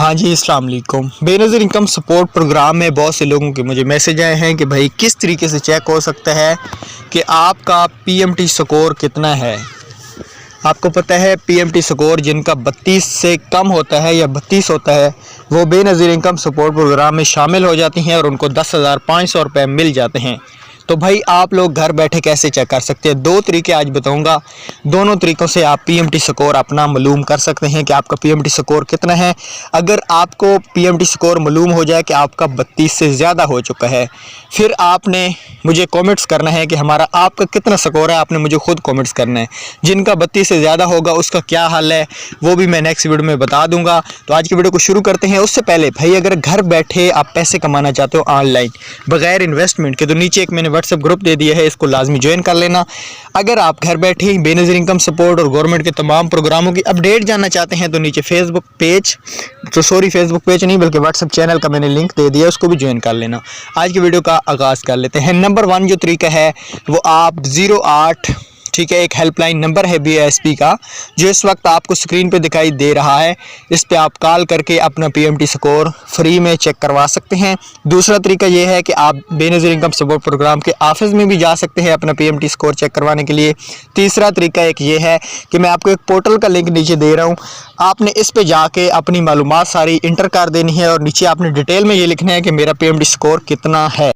हाँ जी, अस्सलाम वालेकुम। बेनज़ीर इनकम सपोर्ट प्रोग्राम में बहुत से लोगों के मुझे मैसेज आए हैं कि भाई किस तरीके से चेक हो सकता है कि आपका पीएमटी स्कोर कितना है। आपको पता है पीएमटी स्कोर जिनका 32 से कम होता है या 32 होता है वो बेनज़ीर इनकम सपोर्ट प्रोग्राम में शामिल हो जाती हैं और उनको 10,500 रुपये मिल जाते हैं। तो भाई आप लोग घर बैठे कैसे चेक कर सकते हैं, दो तरीके आज बताऊंगा। दोनों तरीक़ों से आप पीएमटी स्कोर अपना मालूम कर सकते हैं कि आपका पीएमटी स्कोर कितना है। अगर आपको पीएमटी स्कोर मालूम हो जाए कि आपका 32 से ज़्यादा हो चुका है, फिर आपने मुझे कमेंट्स करना है कि आपका कितना स्कोर है। आपने मुझे खुद कमेंट्स करना है। जिनका 32 से ज़्यादा होगा उसका क्या हाल है वो भी मैं नेक्स्ट वीडियो में बता दूंगा। तो आज की वीडियो को शुरू करते हैं। उससे पहले भाई अगर घर बैठे आप पैसे कमाना चाहते हो ऑनलाइन बगैर इन्वेस्टमेंट के, तो नीचे एक मैंने व्हाट्सएप ग्रुप दे दिया है, इसको लाजमी ज्वाइन कर लेना। अगर आप घर बैठे ही बेनज़ीर इनकम सपोर्ट और गवर्नमेंट के तमाम प्रोग्रामों की अपडेट जानना चाहते हैं तो नीचे फेसबुक पेज नहीं बल्कि व्हाट्सएप चैनल का मैंने लिंक दे दिया, उसको भी ज्वाइन कर लेना। आज की वीडियो का आगाज़ कर लेते हैं। नंबर 1 जो तरीका है वो आप 08, ठीक है, एक हेल्पलाइन नंबर है बीएसपी का जो इस वक्त आपको स्क्रीन पे दिखाई दे रहा है। इस पे आप कॉल करके अपना पीएमटी स्कोर फ्री में चेक करवा सकते हैं। दूसरा तरीका ये है कि आप बेनज़ीर इनकम सपोर्ट प्रोग्राम के ऑफिस में भी जा सकते हैं अपना पीएमटी स्कोर चेक करवाने के लिए। तीसरा तरीका एक ये है कि मैं आपको एक पोर्टल का लिंक नीचे दे रहा हूँ, आपने इस पर जाके अपनी मालूमात सारी इंटर कर देनी है और नीचे आपने डिटेल में ये लिखना है कि मेरा पीएमटी स्कोर कितना है।